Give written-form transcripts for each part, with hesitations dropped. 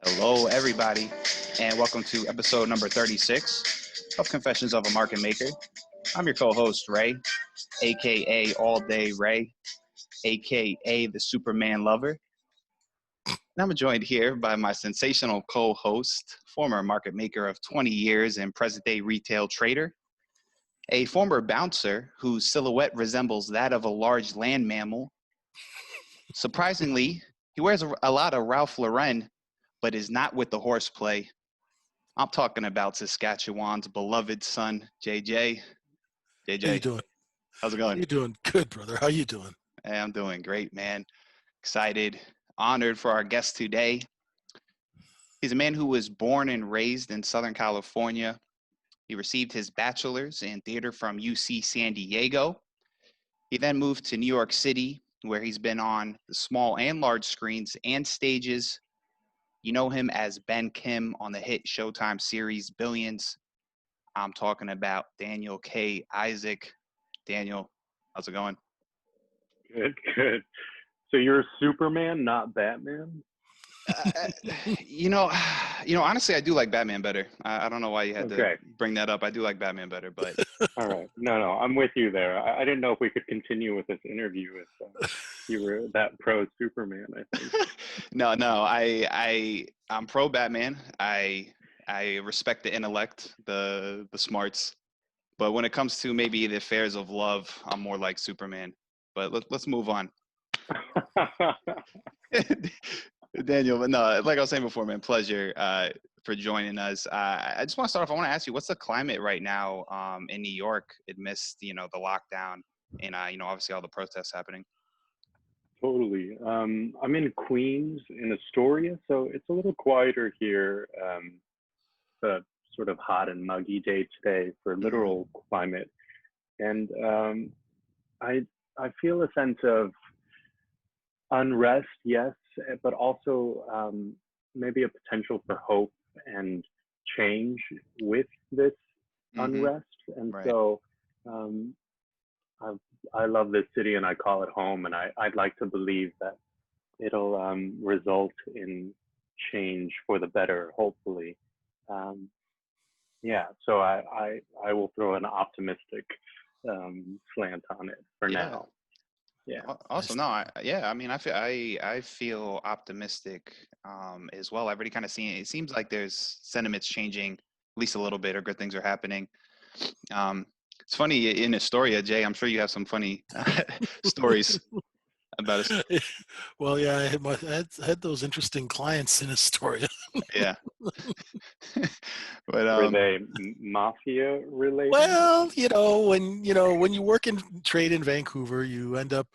Hello, everybody, and welcome to episode number 36 of Confessions of a Market Maker. I'm your co-host, Ray, aka All Day Ray, aka the Superman Lover. And I'm joined here by my sensational co-host, former market maker of 20 years and present-day retail trader, a former bouncer whose silhouette resembles that of a large land mammal. Surprisingly, he wears a lot of Ralph Lauren, but is not with the horseplay. I'm talking about Saskatchewan's beloved son, JJ. How you JJ, doing? how's it How going? you doing? Good, brother. How you doing? Hey, I'm doing great, man. Excited, honored for our guest today. He's a man who was born and raised in Southern California. He received his bachelor's in theater from UC San Diego. He then moved to New York City, where he's been on the small and large screens and stages. You know him as Ben Kim on the hit Showtime series Billions. I'm talking about Daniel K. Isaac. Daniel, how's it going? Good, good. So you're Superman, not Batman? Uh, you know, honestly, I do like Batman better. I don't know why you had to bring that up. I do like Batman better, but all right. No, I'm with you there. I didn't know if we could continue with this interview if you were that pro Superman, I think. No, I'm pro Batman. I respect the intellect, the smarts, but when it comes to maybe the affairs of love, I'm more like Superman. But let's move on. Daniel, but no, like I was saying before, man, pleasure for joining us. I just want to start off. I want to ask you, what's the climate right now in New York amidst the lockdown and obviously all the protests happening? Totally. I'm in Queens in Astoria, so it's a little quieter here. It's a sort of hot and muggy day today for literal climate, and I feel a sense of unrest, yes, but also maybe a potential for hope and change with this unrest. And right. So I love this city and I call it home, and I'd like to believe that it'll result in change for the better, hopefully. Yeah, so I will throw an optimistic slant on it for now. Yeah. Awesome. No, I mean, I feel optimistic as well. I've already kind of seen it. It seems like there's sentiments changing at least a little bit, or good things are happening. It's funny in Astoria, Jay. I'm sure you have some funny stories about it. Well, yeah, I had those interesting clients in Astoria. Yeah. But were they mafia related? Well, when you work in trade in Vancouver, you end up,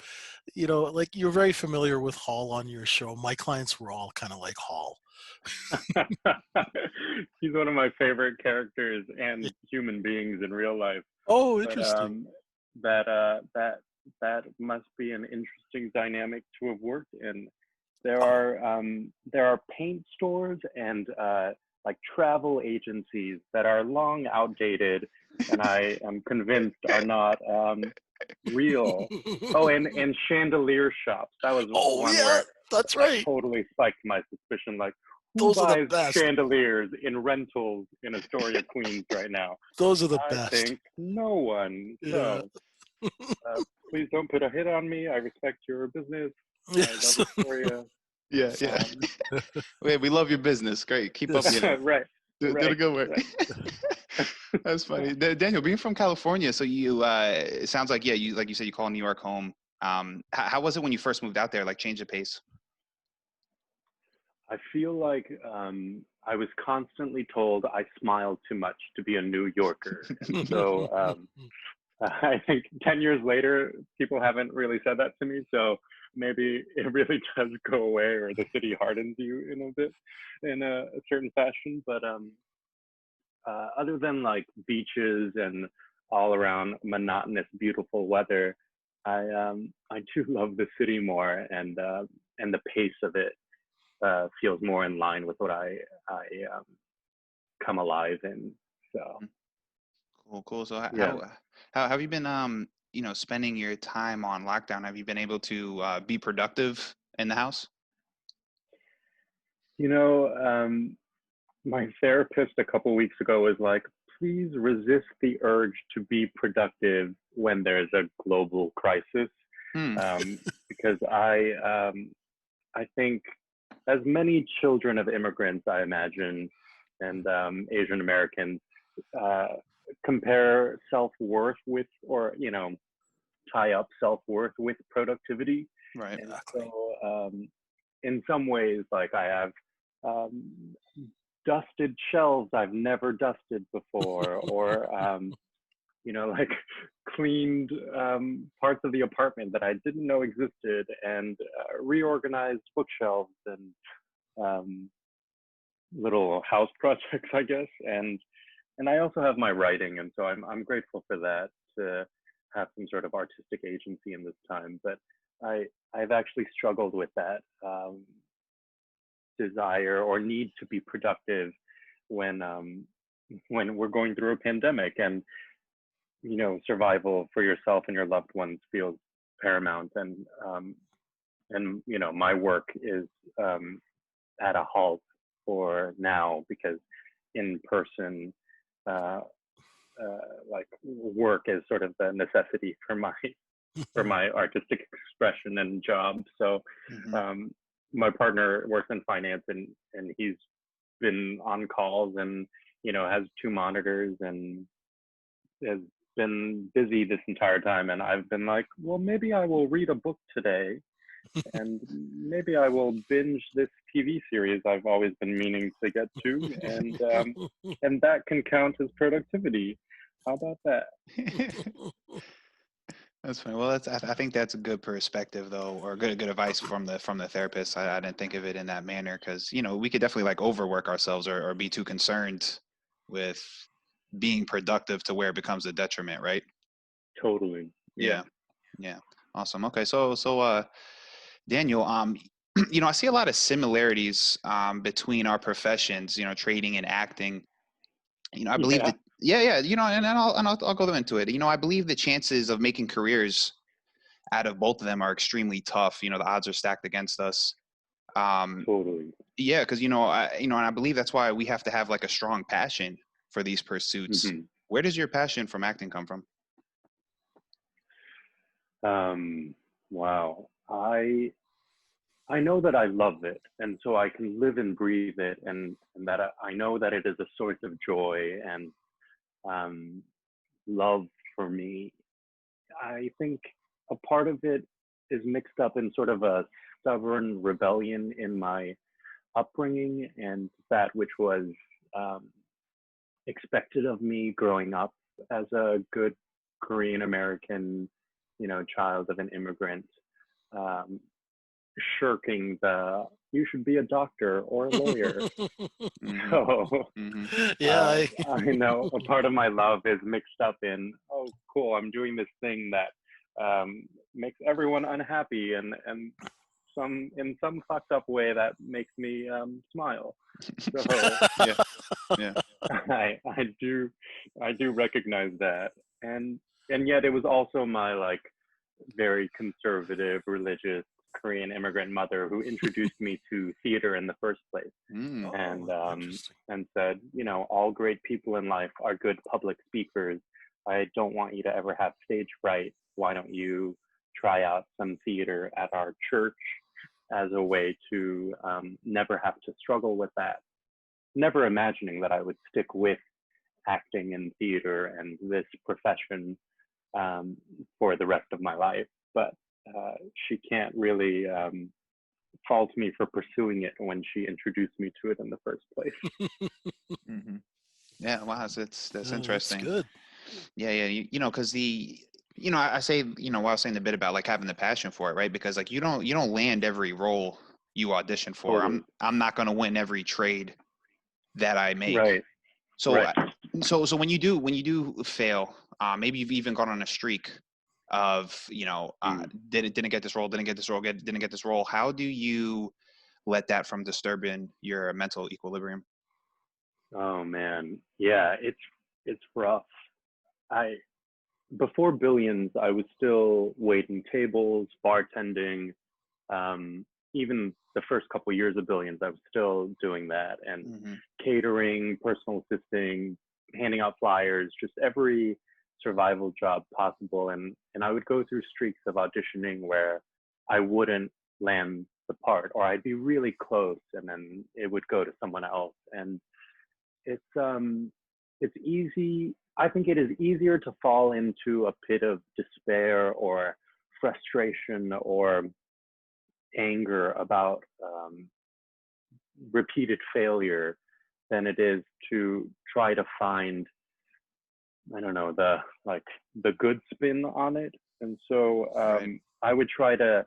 like you're very familiar with Hall on your show. My clients were all kind of like Hall. He's one of my favorite characters and human beings in real life. Oh, interesting. But, that must be an interesting dynamic to have worked in. There are paint stores and like travel agencies that are long outdated, and I am convinced are not real. Oh, and chandelier shops. That was one where that's right. Totally spiked my suspicion. Like, who buys chandeliers in rentals in Astoria, Queens right now? Those are the best. I think no one. Yeah. So please don't put a hit on me. I respect your business. Yes. I love Astoria. Yeah. Wait, we love your business. Great. Keep up. Right. Did a good work. Right. That's funny. Daniel, being from California, so you it sounds like you said you call New York home. How was it when you first moved out there? Like, change of pace? I feel like I was constantly told I smiled too much to be a New Yorker. And so I think 10 years later, people haven't really said that to me. So maybe it really does go away, or the city hardens you in a certain fashion. But other than like beaches and all around monotonous, beautiful weather, I do love the city more, and the pace of it feels more in line with what I come alive in. So cool. So yeah. how have you been spending your time on lockdown? Have you been able to be productive in the house? You know, my therapist a couple weeks ago was like, please resist the urge to be productive when there's a global crisis. Hmm. Because I think, as many children of immigrants, I imagine, and Asian Americans, uh, compare self-worth with, or, tie up self-worth with productivity. Right. And Exactly. so, in some ways, like I have um, dusted shelves I've never dusted before, or like cleaned parts of the apartment that I didn't know existed, and reorganized bookshelves and um, little house projects, I guess. And I also have my writing, and so I'm grateful for that, to have some sort of artistic agency in this time. But I've actually struggled with that desire or need to be productive when we're going through a pandemic, and survival for yourself and your loved ones feels paramount. And my work is at a halt for now, because in person uh, like work is sort of the necessity for my artistic expression and job. So Mhm. my partner works in finance, and he's been on calls, and has two monitors, and has been busy this entire time. And I've been like, well, maybe I will read a book today, and maybe I will binge this TV series I've always been meaning to get to, and that can count as productivity. How about that? That's funny. Well, I think that's a good perspective, though, or good advice from the therapist. I didn't think of it in that manner, because we could definitely like overwork ourselves, or be too concerned with being productive to where it becomes a detriment, right? Totally. Yeah. Yeah, yeah. Awesome. Okay, so Daniel, I see a lot of similarities between our professions, trading and acting. I believe Yeah. that, yeah, and I'll go into it. I believe the chances of making careers out of both of them are extremely tough. The odds are stacked against us. Um, Totally. yeah, because and I believe that's why we have to have like a strong passion for these pursuits. Hmm. Where does your passion from acting come from? Wow. I know that I love it, and so I can live and breathe it, and that I know that it is a source of joy and um, love for me. I think a part of it is mixed up in sort of a stubborn rebellion in my upbringing, and that which was um, expected of me growing up as a good Korean American, child of an immigrant, um, shirking the "you should be a doctor or a lawyer." Mm-hmm. So Mm-hmm. Yeah, I know a part of my love is mixed up in, oh, cool, I'm doing this thing that makes everyone unhappy, and in some fucked up way that makes me smile. So Yeah, yeah. I do recognize that, and yet it was also my like very conservative, religious Korean immigrant mother who introduced me to theater in the first place, Mm. and oh, interesting. said, all great people in life are good public speakers. I don't want you to ever have stage fright. Why don't you try out some theater at our church as a way to never have to struggle with that? Never imagining that I would stick with acting and theater and this profession um, for the rest of my life. But she can't really fault me for pursuing it when she introduced me to it in the first place. Mm-hmm. Yeah. Wow. That's That's interesting. good. Yeah, yeah. Because I say, while I was saying the bit about like having the passion for it, right? Because like you don't land every role you audition for. I'm Totally. I'm not going to win every trade that I make. Right. So Right. so when you do fail, maybe you've even gone on a streak of Mm. didn't get this role, didn't get this role. How do you let that from disturbing your mental equilibrium? Oh man. Yeah, it's rough. I Before Billions, I was still waiting tables, bartending, even the first couple years of Billions, I was still doing that, and catering, personal assisting, handing out flyers, just every survival job possible. And I would go through streaks of auditioning where I wouldn't land the part, or I'd be really close and then it would go to someone else. And it's easy. I think it is easier to fall into a pit of despair or frustration or anger about repeated failure than it is to try to find, I don't know, the good spin on it. And so I would try to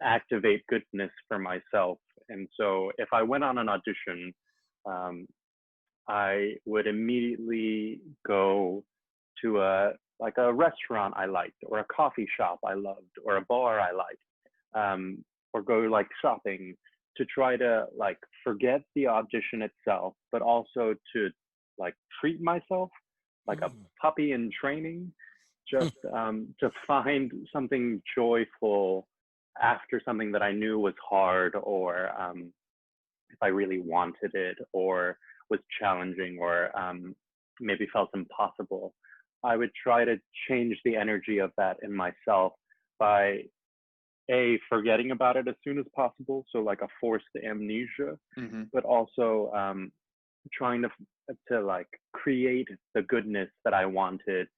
activate goodness for myself. And so if I went on an audition, I would immediately go to a restaurant I liked, or a coffee shop I loved, or a bar I liked, or go like shopping, to try to like forget the audition itself, but also to like treat myself like a puppy in training, just to find something joyful after something that I knew was hard, or if I really wanted it, or was challenging, or maybe felt impossible. I would try to change the energy of that in myself by forgetting about it as soon as possible, so like a forced amnesia, but also trying to like create the goodness that I wanted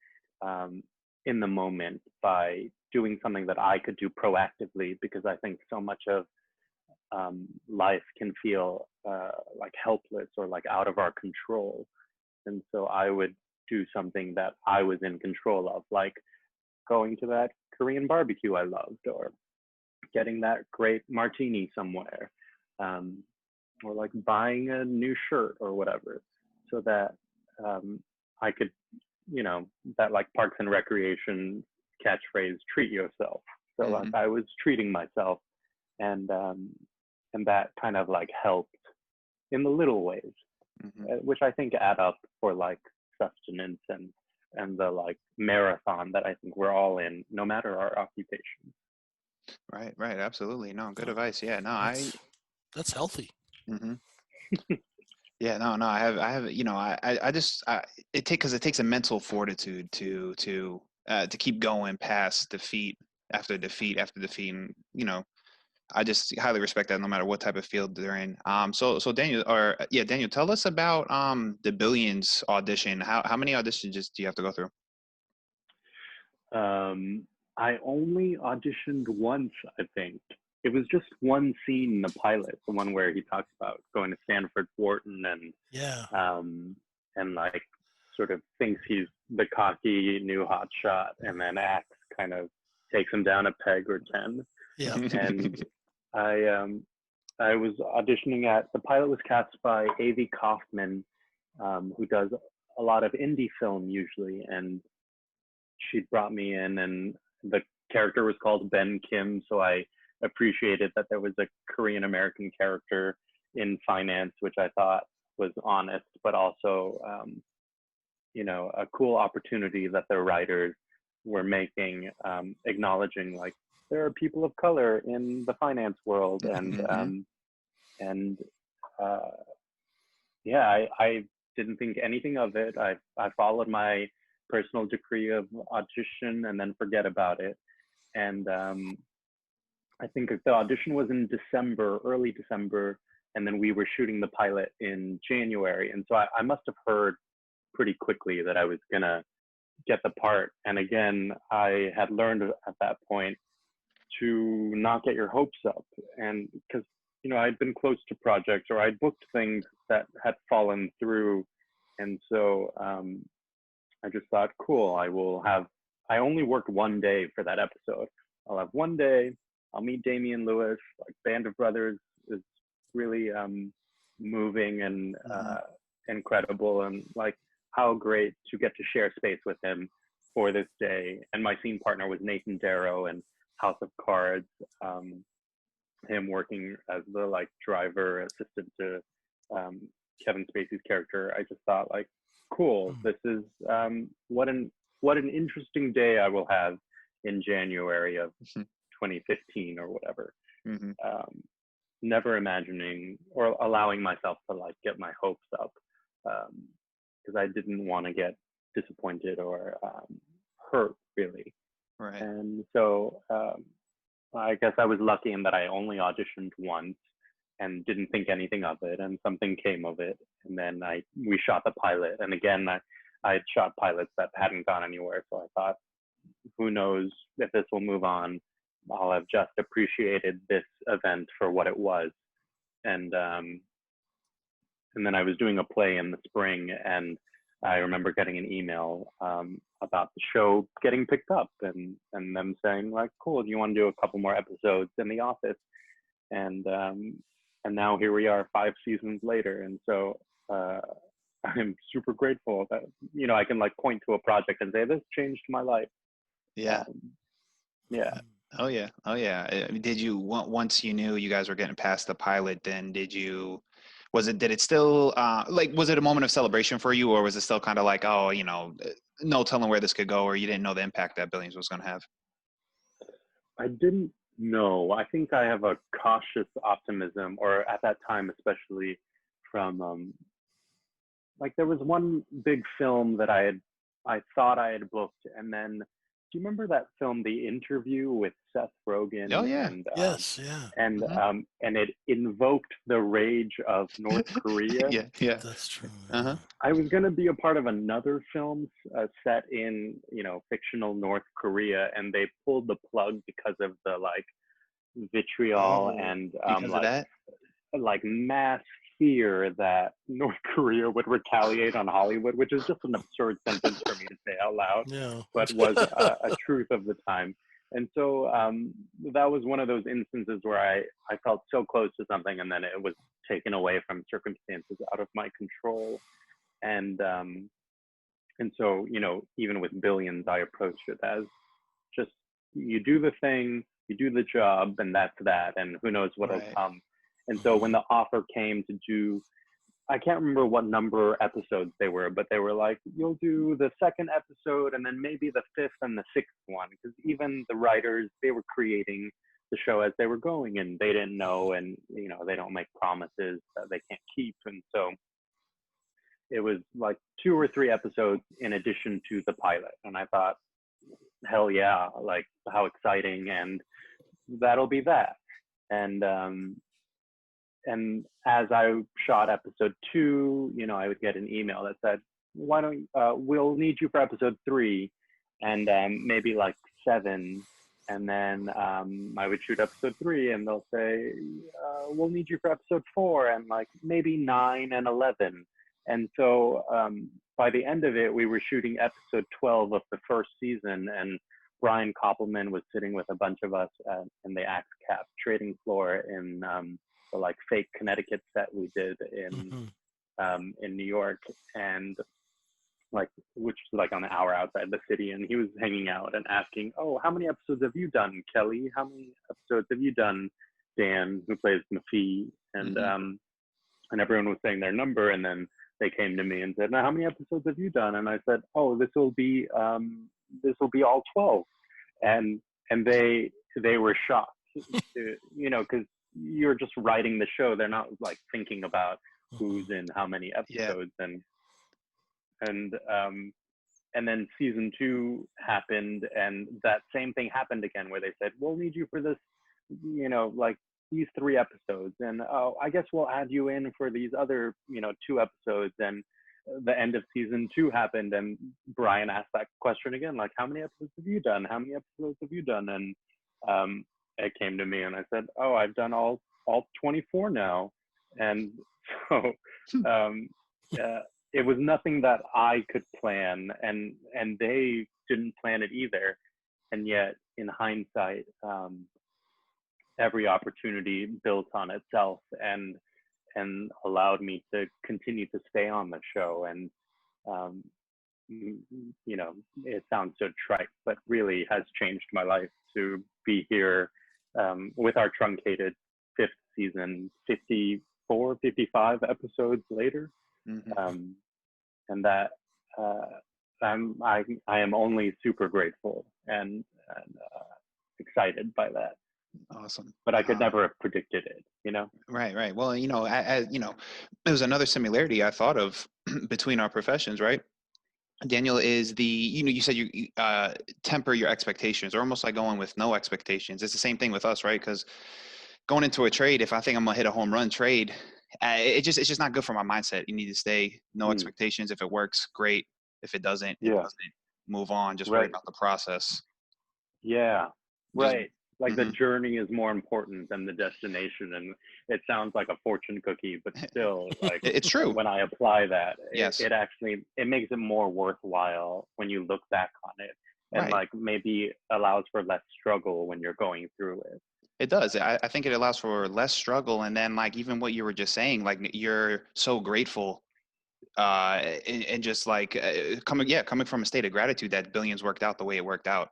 in the moment by doing something that I could do proactively, because I think so much of life can feel like helpless or like out of our control. And so I would do something that I was in control of, like going to that Korean barbecue I loved, or getting that great martini somewhere, or like buying a new shirt or whatever, so that I could, that like Parks and Recreation catchphrase, treat yourself. So like I was treating myself, and that kind of like helped in the little ways, which I think add up for like sustenance and the like marathon that I think we're all in, no matter our occupation. Right. Absolutely. No, good advice. Yeah, no, that's healthy. Yeah, no, I have, it takes a mental fortitude to keep going past defeat after defeat after defeat. And, I just highly respect that no matter what type of field they're in. So Daniel, Daniel, tell us about the Billions audition. How many auditions do you have to go through? I only auditioned once, I think. It was just one scene in the pilot, the one where he talks about going to Stanford Wharton and like sort of thinks he's the cocky new hotshot, and then Axe kind of takes him down a peg or 10. Yeah. And I was auditioning the pilot was cast by Avi Kaufman, who does a lot of indie film usually, and she brought me in, and the character was called Ben Kim, so I appreciated that there was a Korean American character in finance, which I thought was honest, but also a cool opportunity that the writers were making, acknowledging like there are people of color in the finance world, and I didn't think anything of it. I followed my personal decree of audition and then forget about it. And I think the audition was in December, early December, and then we were shooting the pilot in January. And so I must have heard pretty quickly that I was gonna get the part. And again, I had learned at that point to not get your hopes up. And because, I'd been close to projects, or I'd booked things that had fallen through. And so I just thought, cool, I only worked one day for that episode. I'll have one day, I'll meet Damian Lewis, like Band of Brothers is really moving and incredible, and like how great to get to share space with him for this day. And my scene partner was Nathan Darrow and House of Cards, him working as the like driver assistant to Kevin Spacey's character. I just thought like, cool, this is what an interesting day I will have in January of 2015 or whatever. Mm-hmm. Never imagining or allowing myself to like get my hopes up, because I didn't want to get disappointed or hurt really. Right. And so I guess I was lucky in that I only auditioned once and didn't think anything of it, and something came of it. And then we shot the pilot, and again I had shot pilots that hadn't gone anywhere, so I thought, who knows if this will move on. I'll have just appreciated this event for what it was. And then I was doing a play in the spring, and I remember getting an email about the show getting picked up, and them saying like, cool, do you want to do a couple more episodes in the office? And now here we are 5 seasons later. And so I'm super grateful that, you know, I can like point to a project and say, this changed my life. Yeah. Yeah. Oh yeah. Oh yeah. I mean, did you once you knew you guys were getting past the pilot, then did it still like, was it a moment of celebration for you, or was it still kind of like, oh, you know, no telling where this could go, or you didn't know the impact that Billions was going to have? I didn't know. I think I have a cautious optimism, or at that time, especially from like there was one big film that I thought I had booked, and then do you remember that film, The Interview, with Seth Rogen? Oh yeah. Yes, yeah. And Mhm. and it invoked the rage of North Korea. Yeah. Yeah. That's true. Uh-huh. I was going to be a part of another film set in, you know, fictional North Korea, and they pulled the plug because of the like vitriol Oh, and because of that? like mass fear that North Korea would retaliate on Hollywood, which is just an absurd sentence for me to say out loud, Yeah. but was a truth of the time. And so that was one of those instances where I felt so close to something, and then it was taken away from circumstances out of my control. And so, you know, even with Billions, I approached it as just, you do the thing, you do the job, and that's that, and who knows what'll Right. come. And so when the offer came to do, I can't remember what number episodes they were, but they were like, you'll do the 2nd episode and then maybe the 5th and the 6th one, because even the writers, they were creating the show as they were going, and they didn't know, and you know, they don't make promises that they can't keep. And so it was like 2 or 3 episodes in addition to the pilot, and I thought, hell yeah, like how exciting, and that'll be that. And as I shot episode 2, you know, I would get an email that said, why don't we'll need you for episode 3 and maybe like 7. And then I would shoot episode 3 and they'll say, we'll need you for episode 4 and like maybe 9 and 11. And so by the end of it, we were shooting episode 12 of the first season, and Brian Koppelman was sitting with a bunch of us in the Axe Cap trading floor in the like fake Connecticut set we did in New York, and like, which is like on an hour outside the city. And he was hanging out and asking, oh, how many episodes have you done, Kelly? How many episodes have you done, Dan, who plays Mafee? And and everyone was saying their number, and then they came to me and said, now how many episodes have you done? And I said, oh, this will be all 12. And they were shocked, you know, because you're just writing the show. They're not like thinking about who's in how many episodes. Yeah. And then season 2 happened, and that same thing happened again, where they said, we'll need you for this, you know, like these 3 episodes, and oh, I guess we'll add you in for these other, you know, 2 episodes. And the end of season 2 happened, and Brian asked that question again, like, how many episodes have you done? How many episodes have you done? And it came to me, and I said, oh, I've done all 24 now. And so it was nothing that I could plan, and they didn't plan it either. And yet, in hindsight, every opportunity built on itself and allowed me to continue to stay on the show. And you know, it sounds so trite, but really has changed my life to be here with our truncated 5th season, 54, 55 episodes later. And that I am only super grateful and excited by that. Awesome. but I could never have predicted it, you know? Right. Well, there was another similarity I thought of between our professions, right? Daniel is you said you temper your expectations, or almost like going with no expectations. It's the same thing with us, right? Because going into a trade, if I think I'm gonna hit a home run trade, it's just not good for my mindset. You need to stay no expectations. If it works, great. If it doesn't, it doesn't. Move on. Just worry about the process. Yeah, right. Like the Mhm. journey is more important than the destination, and it sounds like a fortune cookie, but still, like It's true. when I apply that, Yes. it actually it makes it more worthwhile when you look back on it, and Right. like maybe allows for less struggle when you're going through it. It does. I think it allows for less struggle, and then like even what you were just saying, like you're so grateful, and just like coming from a state of gratitude that Billions worked out the way it worked out.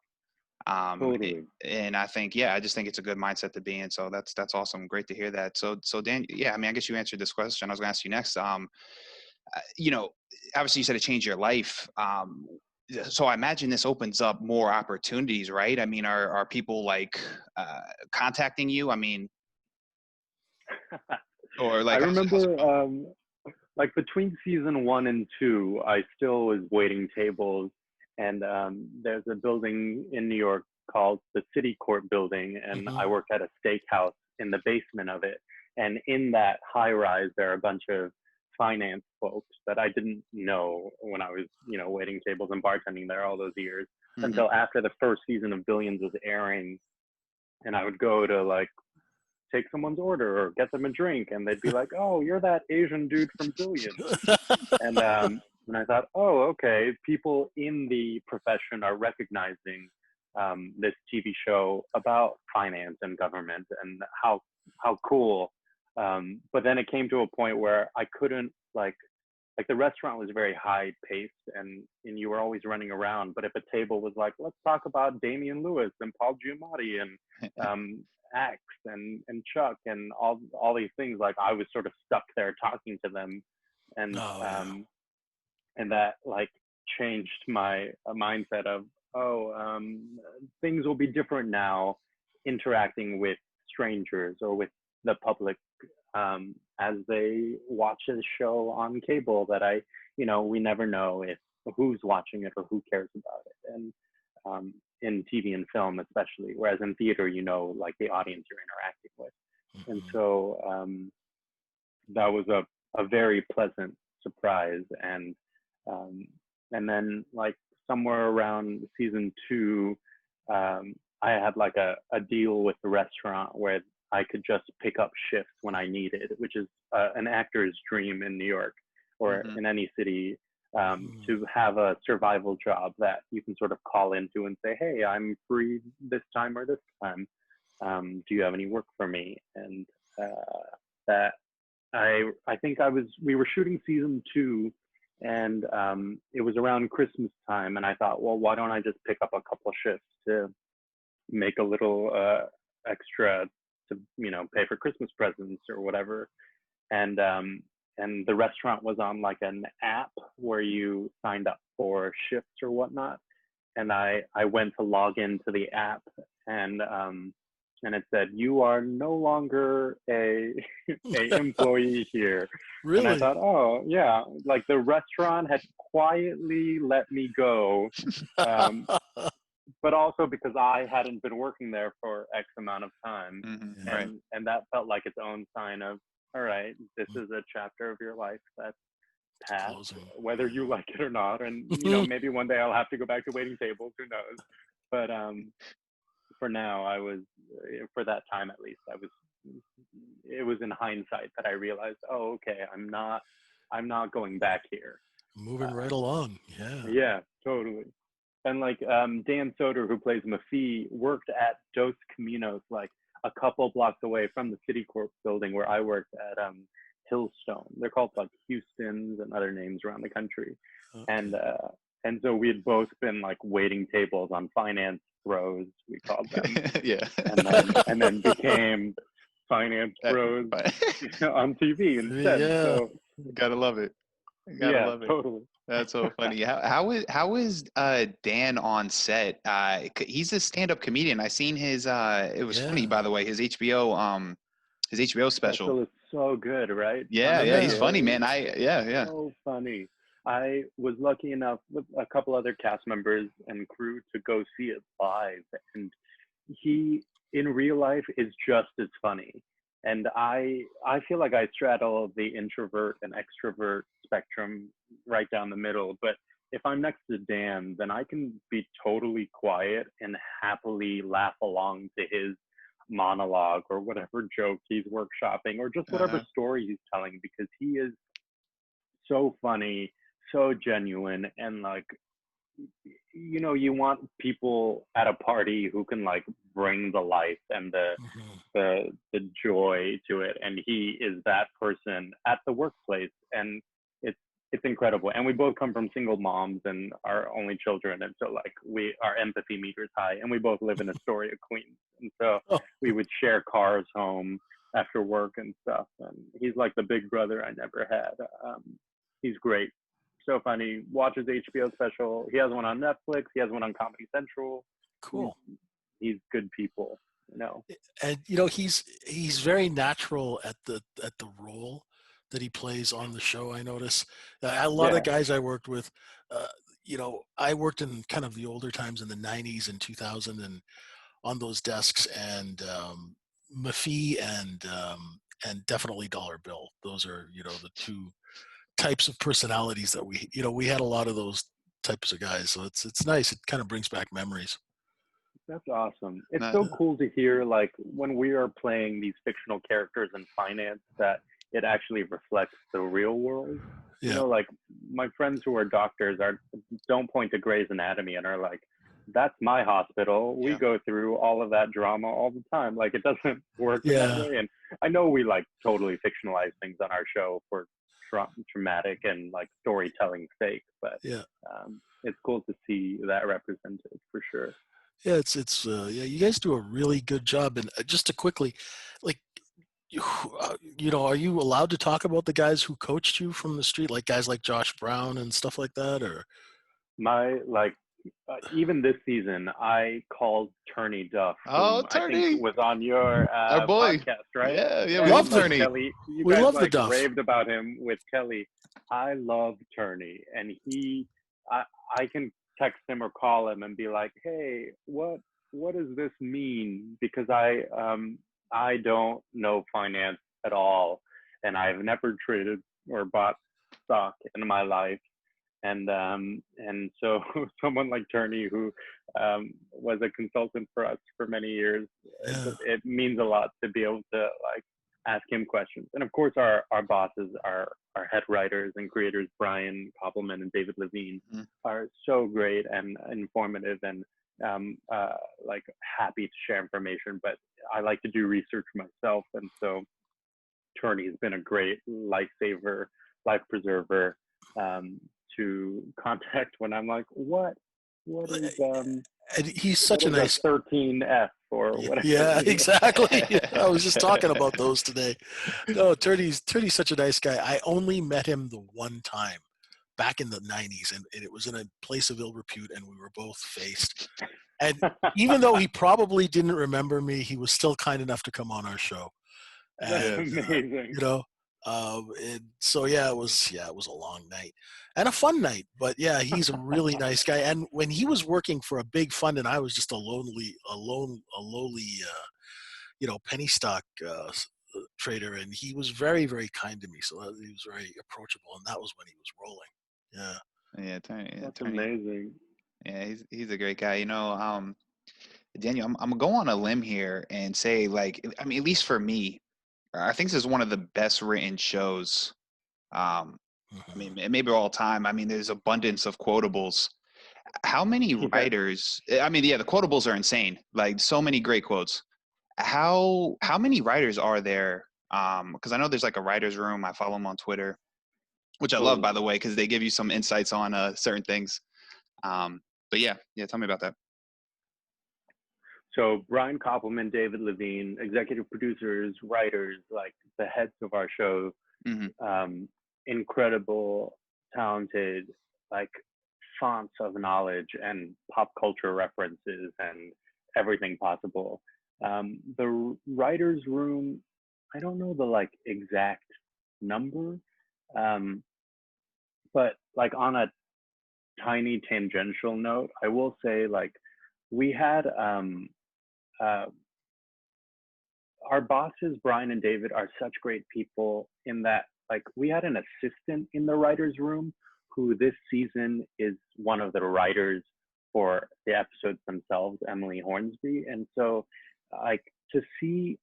Totally. And I think, I just think it's a good mindset to be in. So that's awesome. Great to hear that. So Dan, I mean, I guess you answered this question. I was gonna ask you next. You know, obviously you said it changed your life. So I imagine this opens up more opportunities, right? I mean, are people like contacting you? I mean, or I like, how's it remember going? like between season 1 and 2, I still was waiting tables, and there's a building in New York called the City Court Building, and I worked at a steakhouse in the basement of it. And in that high rise, there are a bunch of finance folks that I didn't know when I was, waiting tables and bartending there all those years, until after the first season of Billions was airing, and I would go to like take someone's order or get them a drink, and they'd be like, "Oh, you're that Asian dude from Billions." And I thought, "Oh, okay, people in the profession are recognizing this TV show about finance and government, and how cool." But then it came to a point where I couldn't like the restaurant was very high paced, and you were always running around. But if a table was like, "Let's talk about Damian Lewis and Paul Giamatti and Axe and Chuck and all these things," like I was sort of stuck there talking to them, and and that like changed my mindset of, things will be different now, interacting with strangers or with the public, as they watch a show on cable that we never know if who's watching it or who cares about it. And in TV and film especially, whereas in theater, like the audience you're interacting with. And so that was a very pleasant surprise. And then like somewhere around season 2, I had like a deal with the restaurant where I could just pick up shifts when I needed, which is an actor's dream in New York or in any city, to have a survival job that you can sort of call into and say, "Hey, I'm free this time or this time. Do you have any work for me?" And that I think we were shooting season 2, and it was around Christmas time, and I thought, well, why don't I just pick up a couple shifts to make a little extra to pay for Christmas presents or whatever. And the restaurant was on like an app where you signed up for shifts or whatnot. And I went to log into the app, and it said, "You are no longer a employee here." Really? And I thought, oh yeah, like the restaurant had quietly let me go. But also because I hadn't been working there for X amount of time. And that felt like its own sign of, all right, this is a chapter of your life that's passed, whether you like it or not. And, maybe one day I'll have to go back to waiting tables, who knows? But for now, for that time at least, it was in hindsight that I realized, oh, okay, I'm not going back here. Moving right along. Yeah, totally. And like Dan Soder, who plays Mafi, worked at Dos Caminos, like a couple blocks away from the City Court building where I worked at Hillstone. They're called like Houston's and other names around the country. Okay. And so we had both been like waiting tables on finance bros, we called them. Yeah. And then became finance bros on TV instead. Yeah. So gotta love it. You gotta love it. Totally. That's so funny. How is Dan on set? He's a stand-up comedian. I seen his it was funny, by the way, his HBO special. Special is so good, right? Yeah, On yeah, he's funny, HBO. man. Yeah. So funny. I was lucky enough with a couple other cast members and crew to go see it live, and he in real life is just as funny. And I feel like I straddle the introvert and extrovert spectrum right down the middle. But if I'm next to Dan, then I can be totally quiet and happily laugh along to his monologue or whatever joke he's workshopping or just whatever story he's telling, because he is so funny, so genuine, and like, you know, you want people at a party who can like bring the life and the joy to it, and he is that person at the workplace, and it's incredible. And we both come from single moms and our only children, and so like our empathy meter is high, and we both live in Astoria, Queens, and so we would share cars home after work and stuff, and he's like the big brother I never had. He's great. So funny. Watch his HBO special. He has one on Netflix. He has one on Comedy Central. Cool. He's good people, you know. And you know, he's very natural at the role that he plays on the show. I notice a lot of guys I worked with. You know, I worked in kind of the older times in the '90s and 2000, and on those desks, and Maffei and definitely Dollar Bill. Those are, you know, the two types of personalities that we had a lot of those types of guys. So it's nice. It kind of brings back memories. That's awesome. It's so cool to hear, like, when we are playing these fictional characters in finance, that it actually reflects the real world. You know, like my friends who are doctors don't point to Grey's Anatomy and are like, that's my hospital. We go through all of that drama all the time. Like, it doesn't work in that way. And I know we like totally fictionalize things on our show for traumatic and like storytelling sake, but it's cool to see that represented for sure. Yeah, it's you guys do a really good job. And just to quickly, like, you know, are you allowed to talk about the guys who coached you from the street, like guys like Josh Brown and stuff like that? Or even this season, I called Turney Duff, Oh, whom I think was on your our boy podcast, right? Yeah, we love Turney. Kelly. We guys love like the Duff. raved about him with Kelly. I love Turney, and I can text him or call him and be like, hey, what does this mean? Because I don't know finance at all, and I've never traded or bought stock in my life. And so someone like Turney, who was a consultant for us for many years, it means a lot to be able to like ask him questions. And of course, our bosses, our head writers and creators, Brian Koppelman and David Levine, are so great and informative and like happy to share information. But I like to do research myself, and so Turney has been a great lifesaver, life preserver. To contact when I'm like, what is and he's such a nice 13F or whatever. Yeah, exactly. I was just talking about those today. No, Turney's such a nice guy. I only met him the one time back in the '90s, and it was in a place of ill repute, and we were both faced. And even though he probably didn't remember me, he was still kind enough to come on our show. And, That's amazing. You know, so it was a long night and a fun night. But yeah, he's a really nice guy. And when he was working for a big fund, and I was just a lowly, you know, penny stock trader, and he was very, very kind to me. So he was very approachable, and that was when he was rolling. Yeah, Turney. That's amazing. Yeah, he's a great guy. You know, Daniel, I'm gonna go on a limb here and say, like, I mean, at least for me, I think this is one of the best written shows. I mean, maybe all time. I mean, there's abundance of quotables. How many writers? I mean, the quotables are insane. Like, so many great quotes. How many writers are there? Because I know there's like a writers' room. I follow them on Twitter, which I love, by the way, because they give you some insights on certain things. But yeah, tell me about that. So Brian Koppelman, David Levine, executive producers, writers, like the heads of our show, incredible talented, like fonts of knowledge and pop culture references and everything possible. The writer's room, I don't know the like exact number, um, but like on a tiny tangential note, I will say like we had uh, our bosses, Brian and David, are such great people in that like we had an assistant in the writer's room who this season is one of the writers for the episodes themselves, Emily Hornsby. And so like to see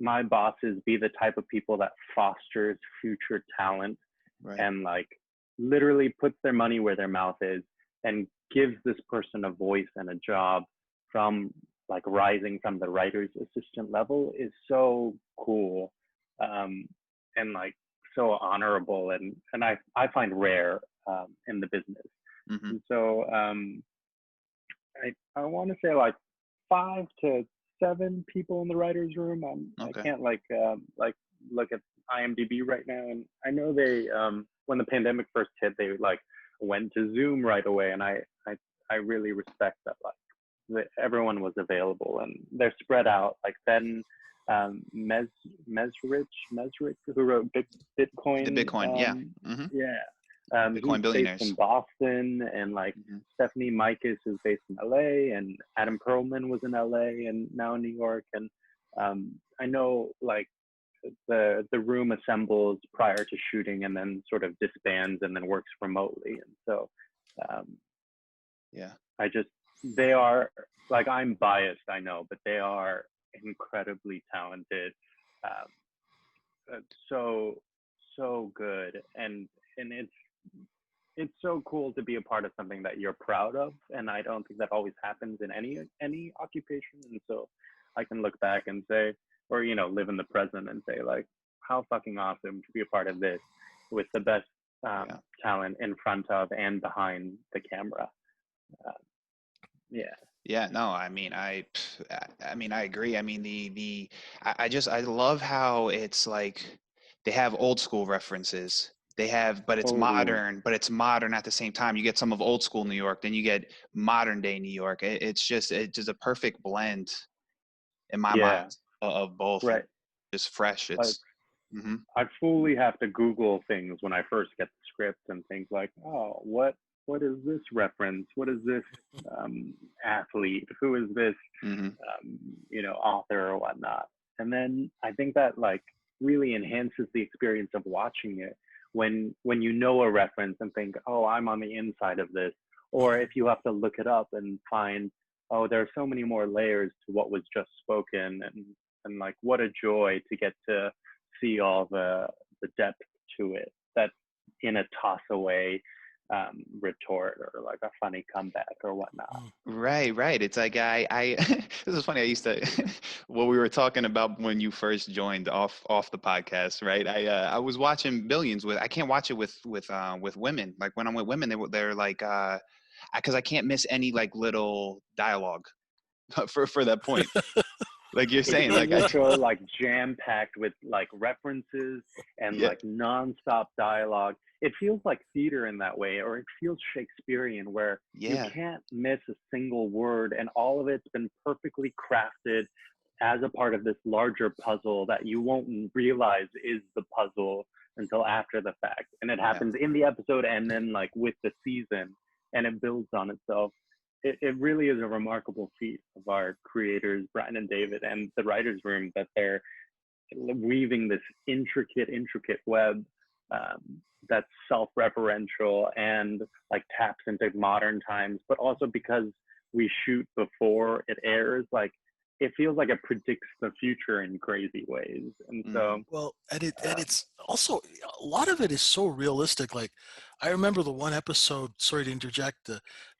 my bosses be the type of people that fosters future talent and like literally puts their money where their mouth is and gives this person a voice and a job from like rising from the writer's assistant level is so cool, and like so honorable and I find rare in the business. And so I want to say like 5 to 7 people in the writer's room. I can't like look at IMDb right now, and I know they when the pandemic first hit, they like went to Zoom right away, and I really respect that like everyone was available and they're spread out. Like then Mesrich, who wrote Bitcoin. The Bitcoin, Bitcoin he's Billionaires based in Boston, and like Stephanie Mikus is based in LA, and Adam Perlman was in LA and now in New York. And I know like the room assembles prior to shooting and then sort of disbands and then works remotely. And so they are like, I'm biased, I know, but they are incredibly talented, so good, and it's so cool to be a part of something that you're proud of, and I don't think that always happens in any occupation. And so I can look back and say, or live in the present and say like, how fucking awesome to be a part of this with the best talent in front of and behind the camera. Yeah, no, I mean, I agree. I mean, I love how it's like they have old school references. They have, but it's modern at the same time. You get some of old school New York, then you get modern day New York. It's just a perfect blend in my mind of both. Right. Just fresh. It's I fully have to Google things when I first get the script and think like, oh, what is this reference? What is this athlete? Who is this, author or whatnot? And then I think that like really enhances the experience of watching it when you know a reference and think, oh, I'm on the inside of this. Or if you have to look it up and find, oh, there are so many more layers to what was just spoken, and like what a joy to get to see all the depth to it that's in a toss away retort or like a funny comeback or whatnot. Right. It's like I this is funny. I used to what we were talking about when you first joined off the podcast, right? I was watching Billions I can't watch it with women. Like when I'm with women, they're like because I can't miss any like little dialogue for that point. Like you're saying, like a show like jam-packed with like references and like non-stop dialogue. It feels like theater in that way, or it feels Shakespearean, where you can't miss a single word, and all of it's been perfectly crafted as a part of this larger puzzle that you won't realize is the puzzle until after the fact. And it happens in the episode and then like with the season, and it builds on itself. It really is a remarkable feat of our creators, Brian and David, and the writer's room, that they're weaving this intricate web that's self-referential and like taps into modern times, but also because we shoot before it airs, like it feels like it predicts the future in crazy ways. And so it's also a lot of it is so realistic. Like I remember the one episode, sorry to interject,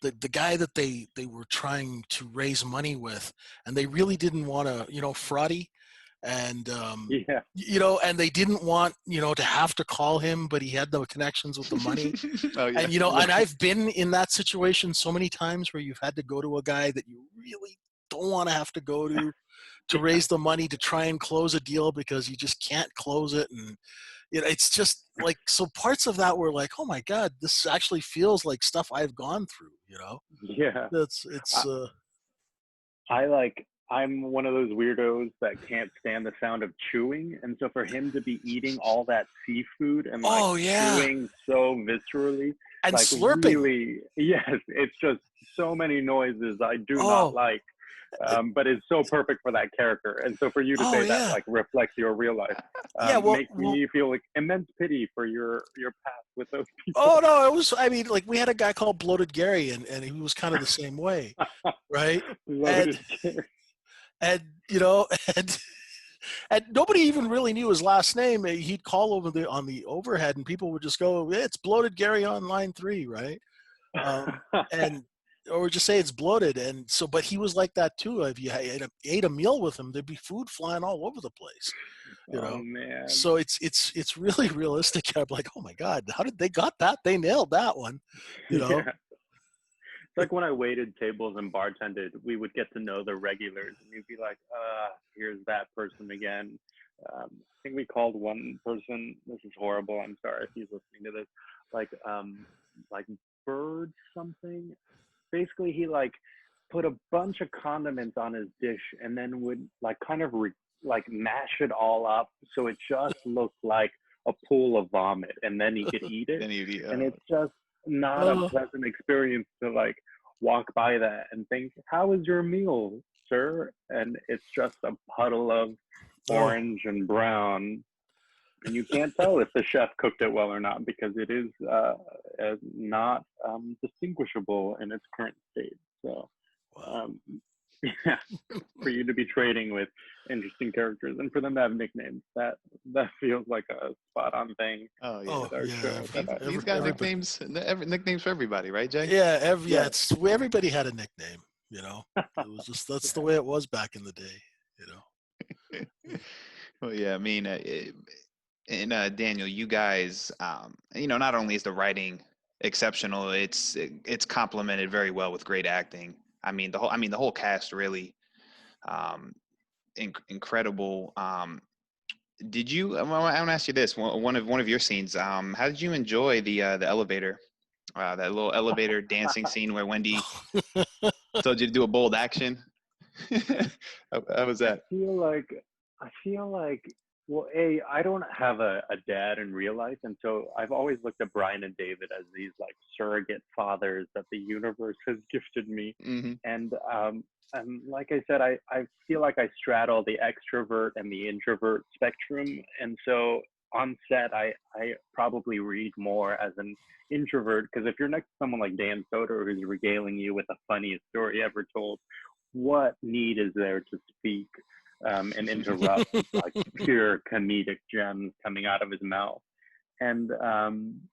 the guy that they were trying to raise money with, and they really didn't want to, fraudy, and and they didn't want to have to call him, but he had the connections with the money. And and I've been in that situation so many times where you've had to go to a guy that you really don't want to have to go to raise the money to try and close a deal because you just can't close it, and it's just like, so parts of that were like, oh my God, this actually feels like stuff I've gone through, Yeah. it's I'm one of those weirdos that can't stand the sound of chewing. And so for him to be eating all that seafood and like oh yeah, chewing so viscerally, and like slurping. really, yes, it's just so many noises I do not Oh, like. But it's so perfect for that character. And so for you to oh say that yeah, like reflects your real life, yeah. makes me feel like immense pity for your path with those people. Oh no, it was. I mean, like we had a guy called Bloated Gary, and he was kind of the same way, right? Bloated Gary. And and and nobody even really knew his last name. He'd call over on the overhead, and people would just go, "It's Bloated Gary on line 3," right? And or just say it's bloated. And so, but he was like that too. If you ate a meal with him, there'd be food flying all over the place. Oh man. So it's really realistic. I'm like, oh my God, how did they got that? They nailed that one. Yeah. It's like when I waited tables and bartended, we would get to know the regulars, and you'd be like, here's that person again. I think we called one person, this is horrible, I'm sorry if he's listening to this, like bird something. Basically, he like put a bunch of condiments on his dish and then would like kind of like mash it all up so it just looked like a pool of vomit, and then he could eat it. And it's just not a pleasant experience to like walk by that and think, how is your meal, sir? And it's just a puddle of orange and brown, and you can't tell if the chef cooked it well or not because it is not distinguishable in its current state. So yeah, for you to be trading with interesting characters and for them to have nicknames, that feels like a spot on thing. Oh yeah, with our show. He's got nicknames. Nicknames for everybody, right, Jay? Yeah, everybody had a nickname. It was just that's the way it was back in the day. Well, yeah, I mean, and Daniel, you guys, not only is the writing exceptional, it's complemented very well with great acting. I mean, the whole cast really incredible. Did you? I want to ask you this. One of your scenes. How did you enjoy the elevator? That little elevator dancing scene where Wendy told you to do a bold action. How was that? I feel like, well, I don't have a dad in real life, and so I've always looked at Brian and David as these like surrogate fathers that the universe has gifted me. Mm-hmm. And like I said, I feel like I straddle the extrovert and the introvert spectrum, and so on set, I probably read more as an introvert, because if you're next to someone like Dan Soder who's regaling you with the funniest story ever told, what need is there to speak and interrupt like pure comedic gems coming out of his mouth? And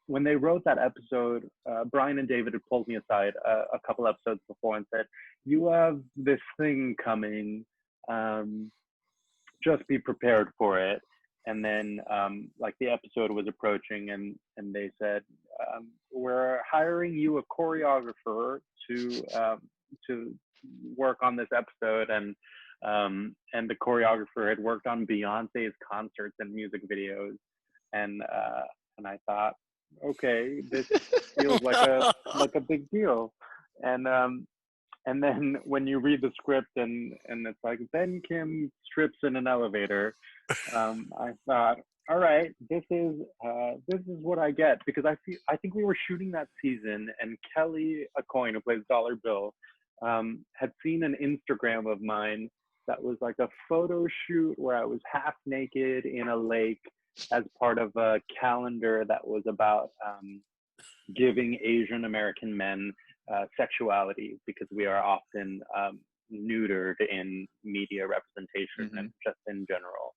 when they wrote that episode, Brian and David had pulled me aside a couple episodes before and said, you have this thing coming, just be prepared for it. And then like the episode was approaching, and they said, we're hiring you a choreographer to work on this episode. And the choreographer had worked on Beyonce's concerts and music videos. And I thought, okay, this feels like a big deal. And then when you read the script and it's like Ben Kim strips in an elevator, I thought, all right, this is what I get, because I think we were shooting that season, and Kelly Acoyne, who plays Dollar Bill, had seen an Instagram of mine that was like a photo shoot where I was half naked in a lake as part of a calendar that was about giving Asian American men sexuality, because we are often neutered in media representation and just in general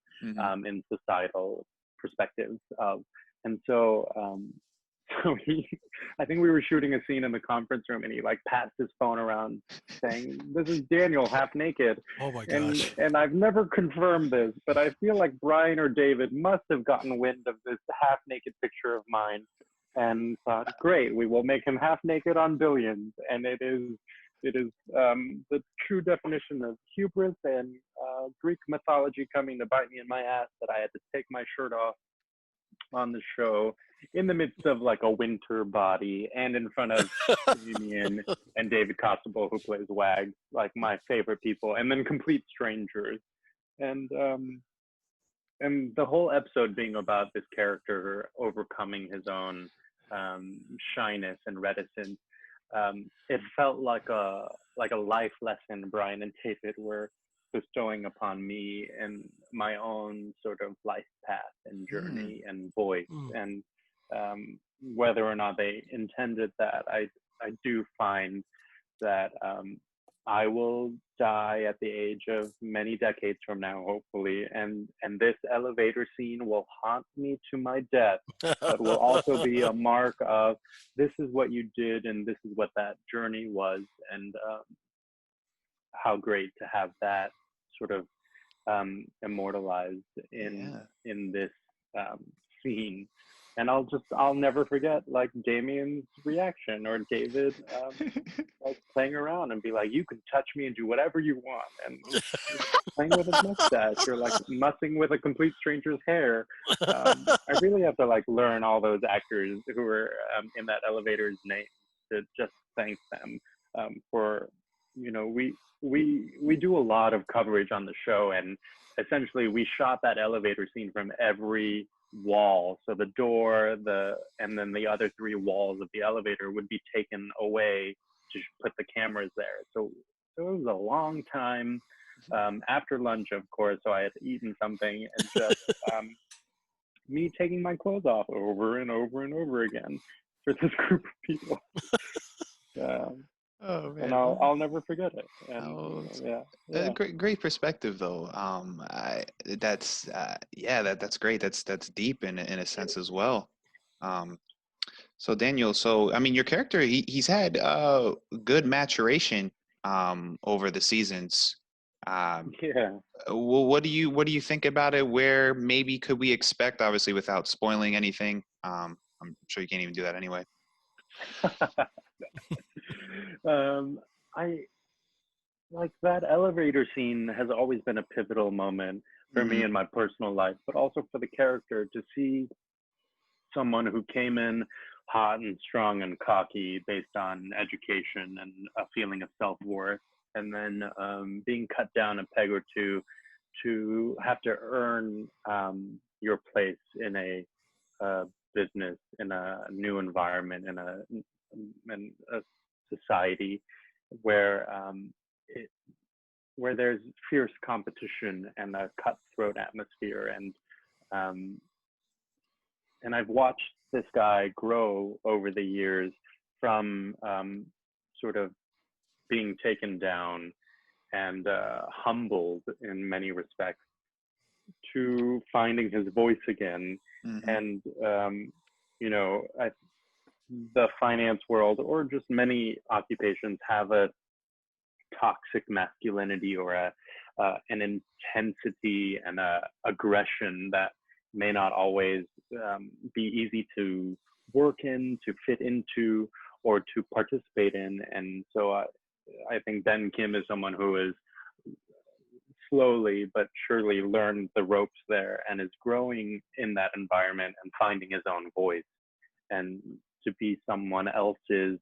in societal perspectives of. And so I think we were shooting a scene in the conference room, and he like passed his phone around saying, this is Daniel half naked. Oh my gosh. And I've never confirmed this, but I feel like Brian or David must have gotten wind of this half naked picture of mine and thought, great, we will make him half naked on Billions. And it is the true definition of hubris and Greek mythology coming to bite me in my ass, that I had to take my shirt off on the show in the midst of like a winter body and in front of Damien and David Costabile, who plays Wags, like my favorite people, and then complete strangers. And the whole episode being about this character overcoming his own shyness and reticence. It felt like a life lesson Brian and David were bestowing upon me and my own sort of life path and journey and voice. And whether or not they intended that, I do find that I will die at the age of many decades from now, hopefully, and this elevator scene will haunt me to my death, but will also be a mark of this is what you did and this is what that journey was, and how great to have that sort of immortalized in this scene. And I'll never forget like Damien's reaction, or David like playing around and be like, you can touch me and do whatever you want, and playing with his mustache, or like mussing with a complete stranger's hair. I really have to like learn all those actors who were in that elevator's name to just thank them for, you know, we do a lot of coverage on the show, and essentially we shot that elevator scene from every wall. So the door, and then the other 3 walls of the elevator would be taken away to put the cameras there. So it was a long time after lunch, of course. So I had eaten something, and just me taking my clothes off over and over and over again for this group of people. Oh man, and I'll never forget it. And, great perspective though. That's great. That's deep in a sense as well. So Daniel, I mean, your character, he's had good maturation over the seasons. What do you think about it? Where maybe could we expect, obviously without spoiling anything? I'm sure you can't even do that anyway. I like that elevator scene has always been a pivotal moment for me in my personal life, but also for the character, to see someone who came in hot and strong and cocky based on education and a feeling of self-worth, and then being cut down a peg or two to have to earn your place in a business, in a new environment, in a society where where there's fierce competition and a cutthroat atmosphere, and I've watched this guy grow over the years from sort of being taken down and humbled in many respects to finding his voice again. And you know, the finance world, or just many occupations, have a toxic masculinity or an intensity and a aggression that may not always be easy to work in, to fit into, or to participate in. And so I think Ben Kim is someone who is slowly but surely learned the ropes there and is growing in that environment and finding his own voice. And to be someone else's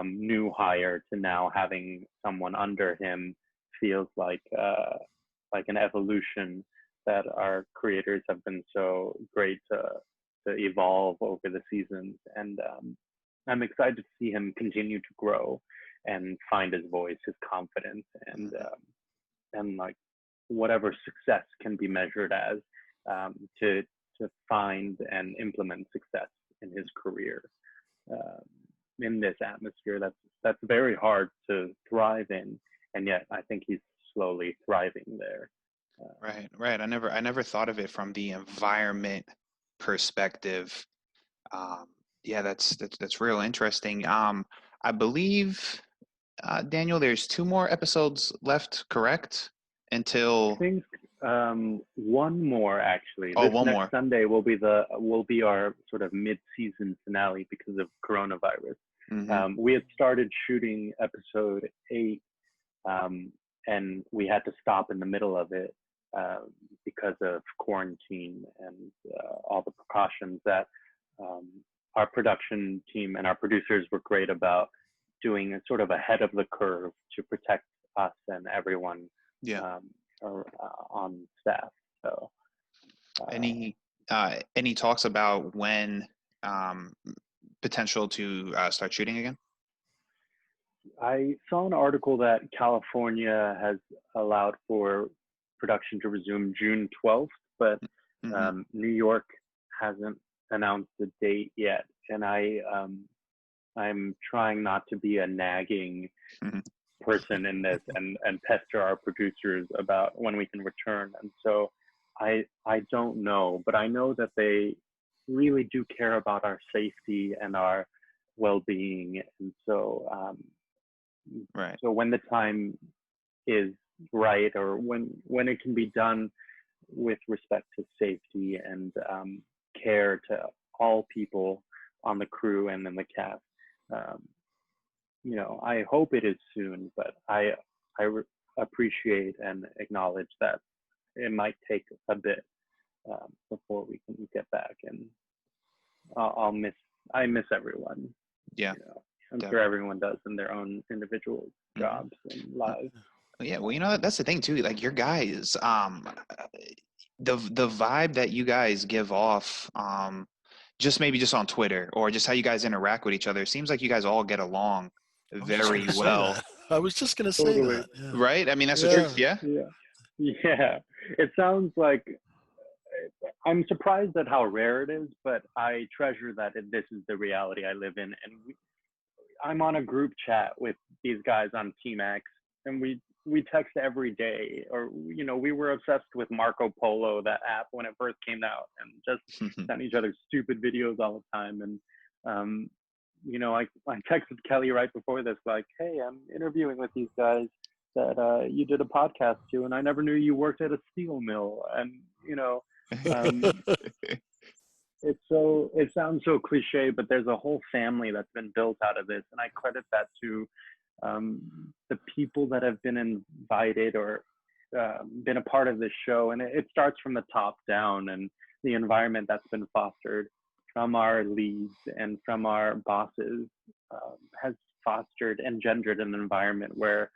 new hire to now having someone under him feels like an evolution that our creators have been so great to evolve over the seasons. And I'm excited to see him continue to grow and find his voice, his confidence, and like whatever success can be measured as, to find and implement success in his career. In this atmosphere that's very hard to thrive in, and yet I think he's slowly thriving there. Right. I never thought of it from the environment perspective. That's real interesting. I believe, Daniel, there's 2 more episodes left, correct? Until I think one more actually. Oh, this one next more. Sunday will be our sort of mid-season finale because of coronavirus. We had started shooting episode 8, and we had to stop in the middle of it because of quarantine and all the precautions that our production team and our producers were great about doing sort of ahead of the curve to protect us and everyone on staff. So any talks about when potential to start shooting again? I saw an article that California has allowed for production to resume June 12th, but New York hasn't announced the date yet. And I'm trying not to be a nagging person in this and pester our producers about when we can return. And so I don't know, but I know that they really do care about our safety and our well-being. And so so when the time is right, or when it can be done with respect to safety and care to all people on the crew and in the cast, I hope it is soon, but I appreciate and acknowledge that it might take a bit before we can get back. And I miss everyone. Yeah. I'm sure everyone does in their own individual jobs and lives. Yeah, well, that's the thing too. Like your guys, the vibe that you guys give off, just maybe just on Twitter or just how you guys interact with each other, it seems like you guys all get along very well. I was just going to say that. Yeah. Right? I mean, that's the truth. Yeah. Yeah. It sounds like, I'm surprised at how rare it is, but I treasure that this is the reality I live in. And I'm on a group chat with these guys on Team X, and we text every day. Or we were obsessed with Marco Polo, that app, when it first came out, and just sent each other stupid videos all the time. And I texted Kelly right before this, like, hey, I'm interviewing with these guys that you did a podcast to, and I never knew you worked at a steel mill. And it sounds so cliche, but there's a whole family that's been built out of this, and I credit that to the people that have been invited or been a part of this show. And it starts from the top down, and the environment that's been fostered from our leads and from our bosses has engendered an environment where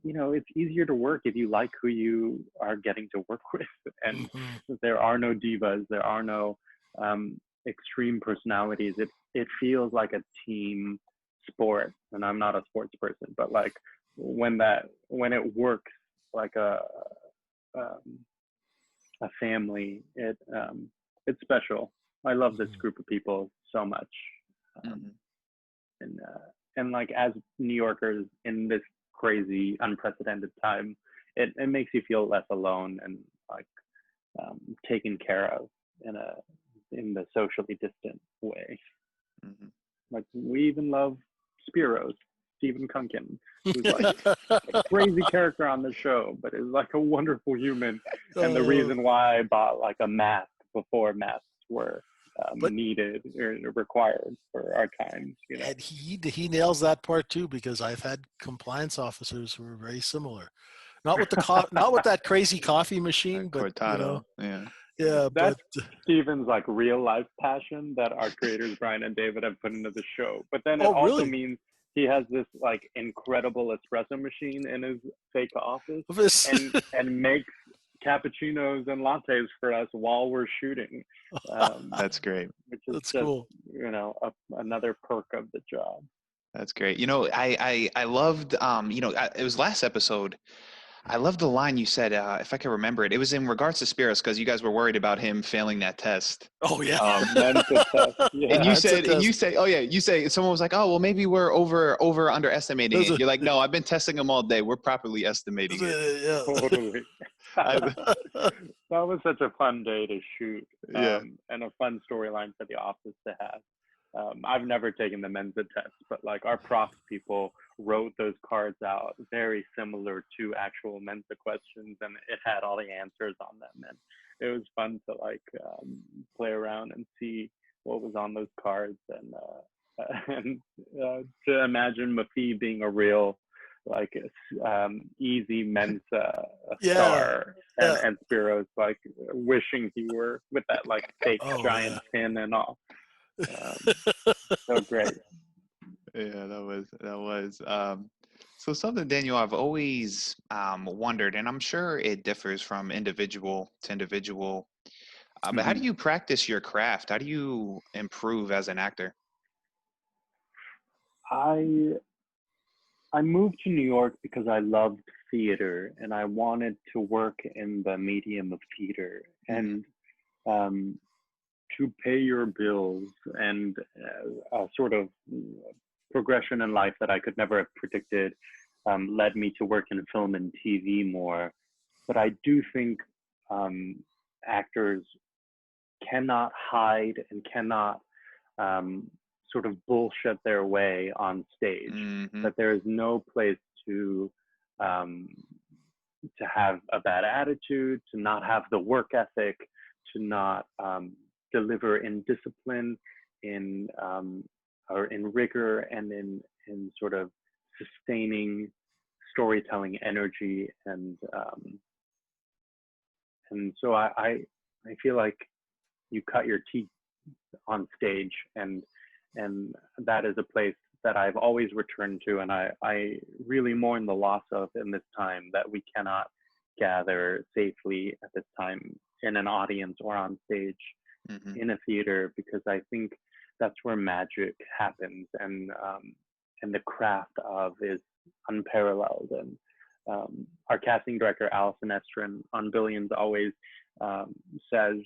it's easier to work if you like who you are getting to work with. And there are no divas, there are no extreme personalities. It feels like a team sport, and I'm not a sports person, but like when it works like a family, it's special. I love this group of people so much. And like, as New Yorkers in this crazy, unprecedented time, it makes you feel less alone and like taken care of in the socially distant way. Like, we even love Spiros, Stephen Kunkin, who's like a crazy character on the show, but is like a wonderful human. And the reason why I bought like a mask before masks were needed or required for our times. And he nails that part too, because I've had compliance officers who are very similar. Not with not with that crazy coffee machine, but Cortado. Yeah, that's but Steven's like real life passion that our creators Brian and David have put into the show. But then it also means he has this like incredible espresso machine in his fake office and makes cappuccinos and lattes for us while we're shooting. That's great. Which is That's just, cool. Another perk of the job. That's great. I loved, it was last episode. I love the line you said, if I can remember it. It was in regards to Spiros, because you guys were worried about him failing that test. Oh yeah. And you say someone was like, oh well, maybe we're underestimating it. You're like, no, I've been testing them all day. We're properly estimating it. Yeah. Totally. That was such a fun day to shoot, and a fun storyline for the office to have. I've never taken the Mensa test, but like our props people wrote those cards out very similar to actual Mensa questions, and it had all the answers on them, and it was fun to like play around and see what was on those cards, and to imagine Mafi being a real like Easy Mensa Yeah. star, and Spiro's like wishing he were with that like fake giant pin and all. So great. Yeah, that was. So something, Daniel, I've always wondered, and I'm sure it differs from individual to individual. But how do you practice your craft? How do you improve as an actor? I moved to New York because I loved theater and I wanted to work in the medium of theater. And to pay your bills and a sort of progression in life that I could never have predicted led me to work in film and TV more. But I do think actors cannot hide and cannot sort of bullshit their way on stage. That there is no place to have a bad attitude, to not have the work ethic, to not deliver in discipline, or in rigor, and in sort of sustaining storytelling energy. And so I feel like you cut your teeth on stage, and that is a place that I've always returned to, and I really mourn the loss of in this time, that we cannot gather safely at this time in an audience or on stage in a theater, because I think that's where magic happens, and the craft of is unparalleled. And our casting director, Allison Estrin, on Billions always says,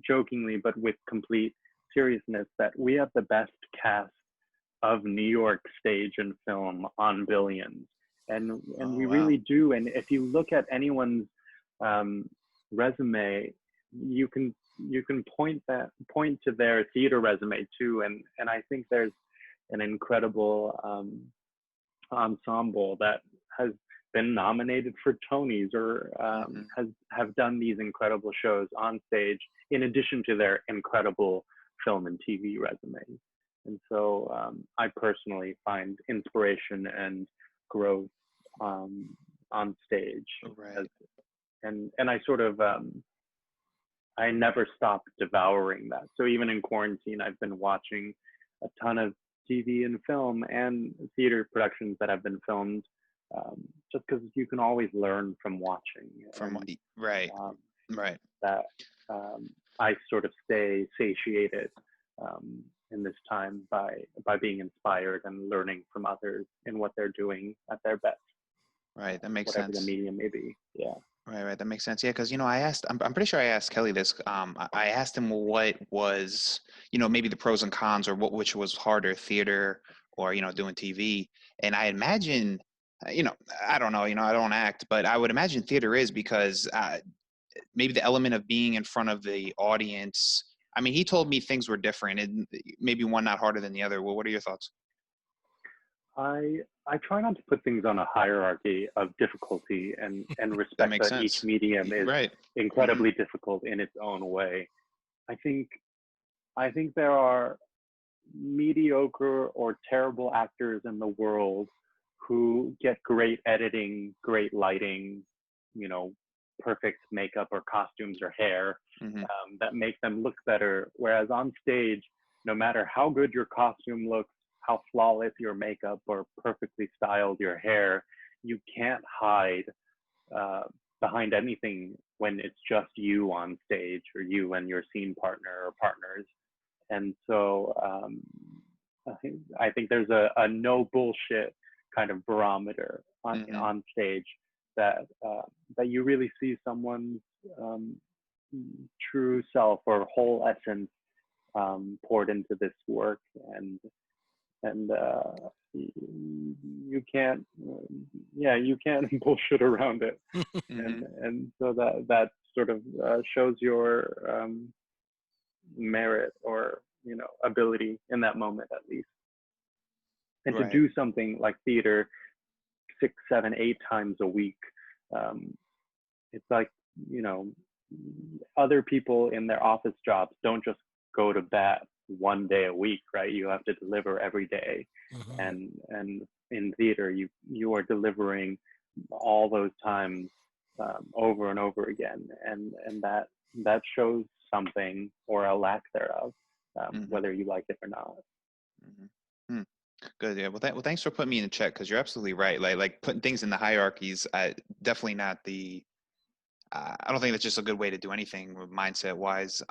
jokingly but with complete seriousness, that we have the best cast of New York stage and film on Billions. And we really do. And if you look at anyone's resume, you can point to their theater resume too. And I think there's an incredible ensemble that has been nominated for Tonys, or have done these incredible shows on stage, in addition to their incredible film and TV resumes. And so I personally find inspiration and growth on stage. Right. And I sort of, I never stopped devouring that. So even in quarantine, I've been watching a ton of TV and film and theater productions that have been filmed, just because you can always learn from watching. Right. That I sort of stay satiated in this time by being inspired and learning from others in what they're doing at their best. Right. That makes whatever sense. The medium may be. Yeah. Right. That makes sense. Yeah, because I'm pretty sure I asked Kelly this. I asked him what was, maybe the pros and cons, or which was harder, theater or doing TV. And I imagine, I don't know, I don't act, but I would imagine theater is, because maybe the element of being in front of the audience. I mean, he told me things were different, and maybe one not harder than the other. Well, what are your thoughts? I try not to put things on a hierarchy of difficulty, and respect that each medium is incredibly difficult in its own way. I think there are mediocre or terrible actors in the world who get great editing, great lighting, perfect makeup or costumes or hair that make them look better. Whereas on stage, no matter how good your costume looks, how flawless your makeup or perfectly styled your hair, you can't hide behind anything when it's just you on stage, or you and your scene partner or partners. And so I think there's a no bullshit kind of barometer on stage that you really see someone's true self or whole essence poured into this work. And you can't bullshit around it. And so that sort of shows your merit or ability in that moment, at least. And to do something like theater 6, 7, 8 times a week, it's like, other people in their office jobs don't just go to bat one day a week, right? You have to deliver every day. Mm-hmm. And in theater, you are delivering all those times over and over again, and that shows something or a lack thereof, whether you like it or not. Mm-hmm. Good. Yeah. Well, thanks for putting me in check, because you're absolutely right. Like putting things in the hierarchies, definitely not the. I don't think that's just a good way to do anything mindset wise.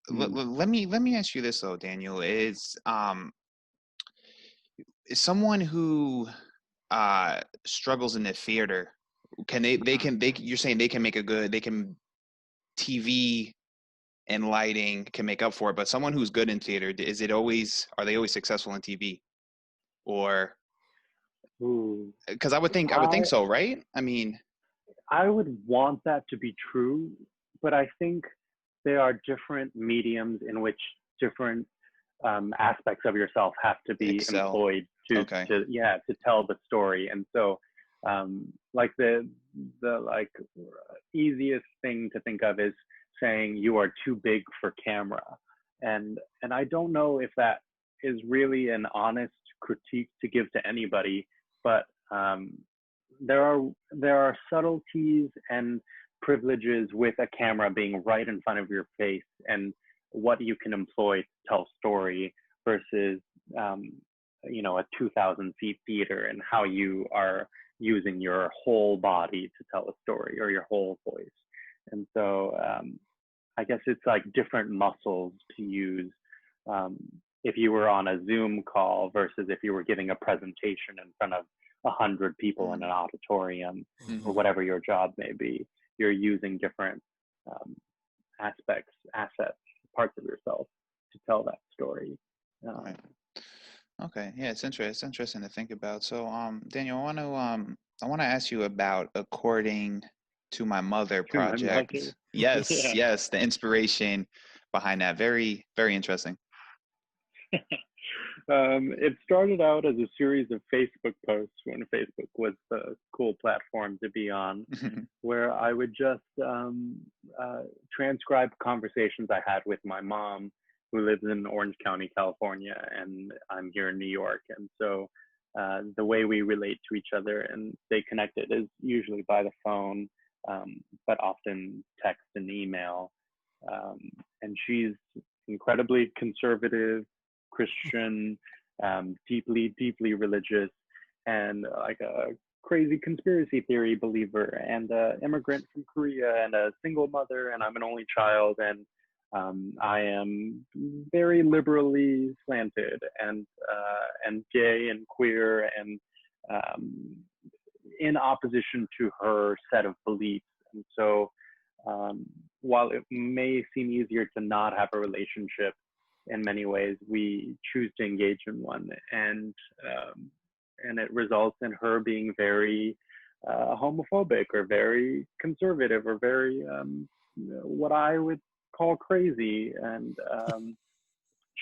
Let me ask you this though, Daniel. Is someone who struggles in the theater, you're saying they can make TV and lighting can make up for it, but someone who's good in theater, are they always successful in TV? Or because I would think so, right? I mean, I would want that to be true, but I think there are different mediums in which different aspects of yourself have to be employed to tell the story. And so like the like easiest thing to think of is saying you are too big for camera, and I don't know if that is really an honest critique to give to anybody, but there are subtleties and privileges with a camera being right in front of your face, and what you can employ to tell story versus a 2,000 seat theater, and how you are using your whole body to tell a story, or your whole voice. And so I guess it's like different muscles to use if you were on a Zoom call versus if you were giving a presentation in front of 100 people in an auditorium, or whatever your job may be. You're using different assets, parts of yourself to tell that story. Right. Okay, yeah, it's interesting to think about. So, Daniel, I want to ask you about According to My Mother project. Yes, yes, the inspiration behind that. Very, very interesting. It started out as a series of Facebook posts when Facebook was the cool platform to be on, where I would just transcribe conversations I had with my mom, who lives in Orange County, California, and I'm here in New York. And so the way we relate to each other and stay connected is usually by the phone, but often text and email. And she's incredibly conservative, Christian, deeply, deeply religious, and like a crazy conspiracy theory believer, and an immigrant from Korea, and a single mother, and I'm an only child, and I am very liberally slanted, and gay and queer, and in opposition to her set of beliefs. And so while it may seem easier to not have a relationship, in many ways we choose to engage in one, and it results in her being very homophobic, or very conservative, or very what I would call crazy, and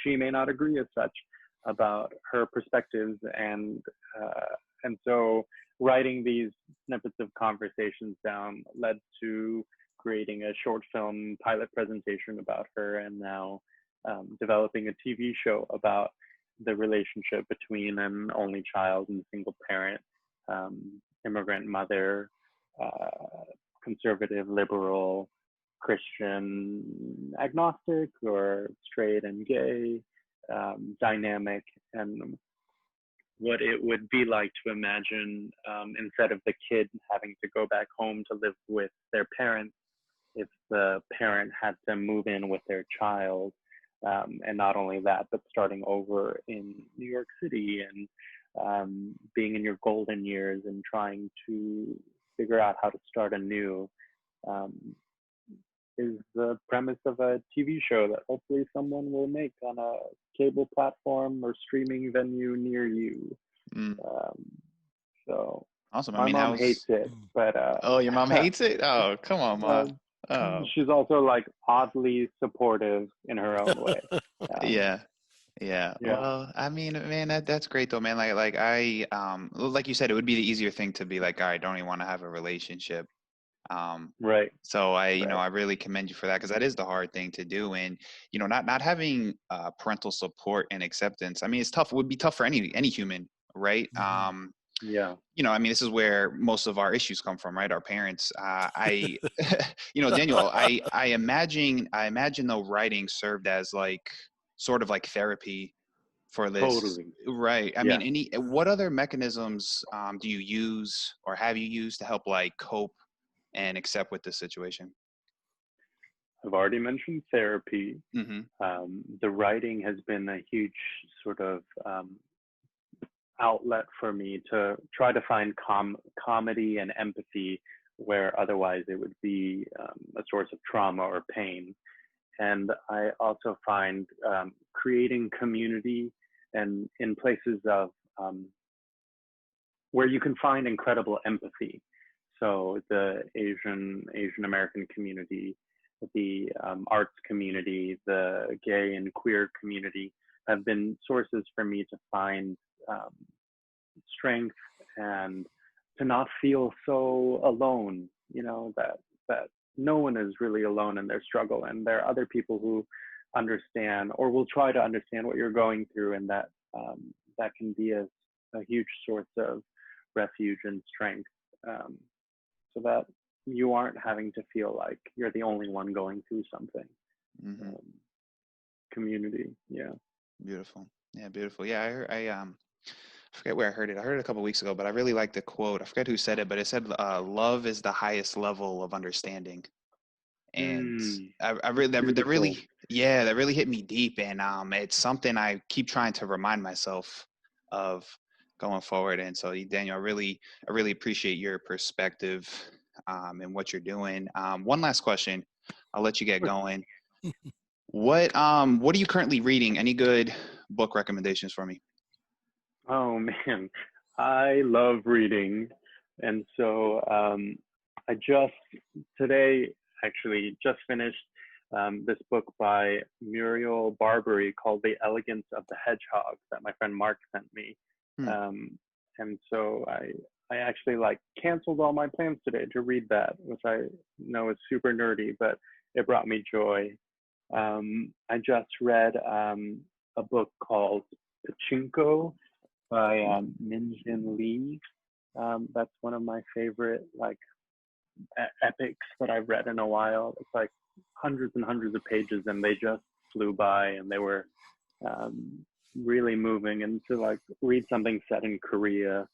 she may not agree as such about her perspectives, and so writing these snippets of conversations down led to creating a short film pilot presentation about her, and now developing a TV show about the relationship between an only child and single parent, immigrant mother, conservative, liberal, Christian, agnostic, or straight and gay, dynamic, and what it would be like to imagine, instead of the kid having to go back home to live with their parents, if the parent had to move in with their child. And not only that, but starting over in New York City, and being in your golden years and trying to figure out how to start anew, is the premise of a TV show that hopefully someone will make on a cable platform or streaming venue near you. So awesome. My mom hates it, but oh, your mom hates it? Oh, come on, Mom. Oh. She's also like oddly supportive in her own way. Yeah. Well, I mean, man, that's great though, man. Like you said, it would be the easier thing to be like, all right, don't even want to have a relationship. Right. So I Right. I really commend you for that, because that is the hard thing to do. And not having parental support and acceptance. I mean, it's tough. It would be tough for any human, right? Mm-hmm. Yeah. I mean, this is where most of our issues come from, right? Our parents. Daniel, I imagine though writing served as like sort of like therapy for this, Totally. right? I Yeah. mean, what other mechanisms do you use or have you used to help like cope and accept with this situation? I've already mentioned therapy. Mm-hmm. The writing has been a huge sort of outlet for me to try to find comedy and empathy where otherwise it would be a source of trauma or pain. And I also find creating community and in places of where you can find incredible empathy. So the Asian American community, the arts community, the gay and queer community have been sources for me to find um, strength and to not feel so alone. That no one is really alone in their struggle, and there are other people who understand or will try to understand what you're going through, and that can be a huge source of refuge and strength, so that you aren't having to feel like you're the only one going through something. Mm-hmm. Community, yeah. Beautiful. Yeah, beautiful. Yeah, I forget where I heard it. I heard it a couple of weeks ago, but I really like the quote. I forget who said it, but it said, "Love is the highest level of understanding." And I really, Beautiful. that really hit me deep, and it's something I keep trying to remind myself of going forward. And so, Daniel, I really appreciate your perspective and what you're doing. One last question, I'll let you get going. What are you currently reading? Any good book recommendations for me? Oh man, I love reading, and so I just today actually just finished this book by Muriel Barbary called "The Elegance of the Hedgehog" that my friend Mark sent me, Hmm. and so I actually like canceled all my plans today to read that, which I know is super nerdy, but it brought me joy. I just read a book called Pachinko by Min-Jin Lee. That's one of my favorite like epics that I've read in a while. It's like hundreds and hundreds of pages, and they just flew by, and they were um, really moving. And to like read something set in Korea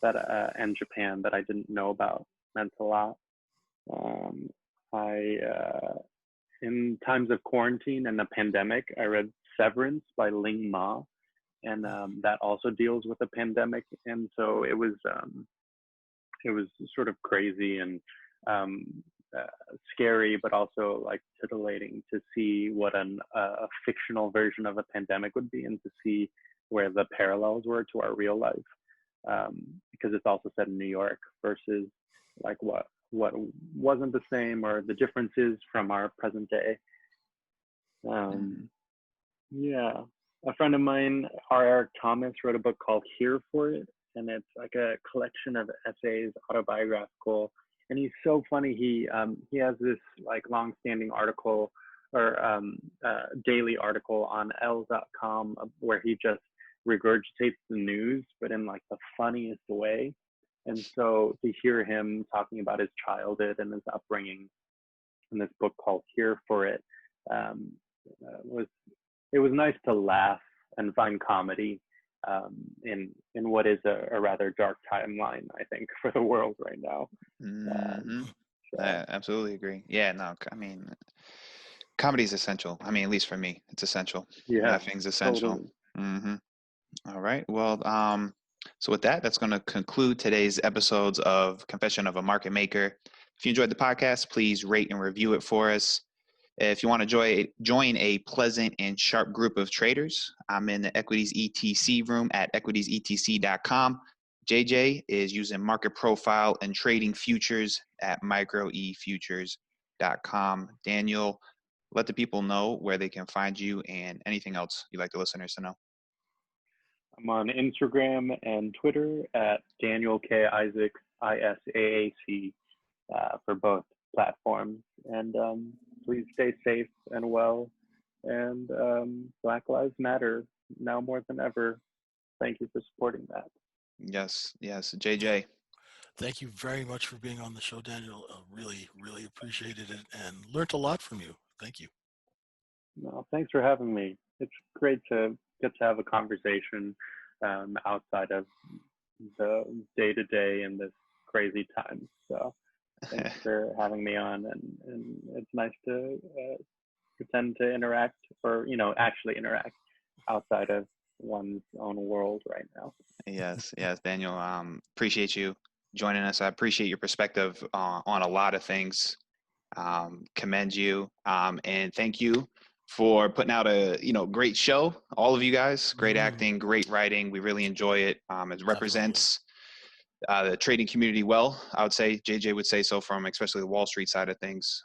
that and Japan that I didn't know about meant a lot. I in times of quarantine and the pandemic, I read Severance by Ling Ma, and that also deals with the pandemic. And so it was sort of crazy and um, scary, but also like titillating to see what a fictional version of a pandemic would be, and to see where the parallels were to our real life, because it's also set in New York versus like what wasn't the same or the differences from our present day. Um, yeah, a friend of mine, R. Eric Thomas, wrote a book called Here for It, and it's like a collection of essays, autobiographical. And he's so funny. He has this like long-standing article or daily article on L.com where he just regurgitates the news, but in like the funniest way. And so to hear him talking about his childhood and his upbringing in this book called Here for It um, was it was nice to laugh and find comedy in what is a rather dark timeline, I think, for the world right now. Mm-hmm. So. I absolutely agree. Yeah, no, I mean, comedy is essential. I mean, at least for me, it's essential. Yeah, Laughing's essential. totally. Mm-hmm. All right. Well, so with that, that's going to conclude today's episodes of Confession of a Market Maker. If you enjoyed the podcast, please rate and review it for us. If you want to join a pleasant and sharp group of traders, I'm in the Equities ETC room at equitiesetc.com. JJ is using Market Profile and trading futures at microefutures.com. Daniel, let the people know where they can find you and anything else you'd like the listeners to know. I'm on Instagram and Twitter at Daniel K. Isaacs, ISAAC. for both platforms. And please stay safe and well. And Black Lives Matter now more than ever. Thank you for supporting that. Yes, JJ. Thank you very much for being on the show, Daniel. Really, really appreciated it and learned a lot from you. Thank you. No, thanks for having me. It's great to get to have a conversation outside of the day-to-day in this crazy time. So thanks for having me on, and it's nice to pretend to interact, or actually interact outside of one's own world right now. Yes, Daniel. Appreciate you joining us. I appreciate your perspective on a lot of things. Commend you, and thank you for putting out a great show. All of you guys, great acting, great writing. We really enjoy it. It represents the trading community well. I would say JJ would say so, from especially the Wall Street side of things.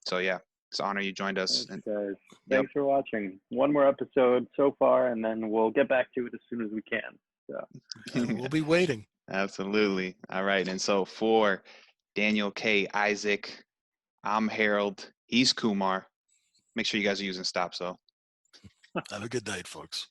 So yeah, it's an honor you joined us. Thanks, guys. Thanks for watching. One more episode so far, and then we'll get back to it as soon as we can. So we'll be waiting. Absolutely. All right. And so for Daniel K. Isaac, I'm Harold. He's Kumar. Make sure you guys are using stop. So have a good night, folks.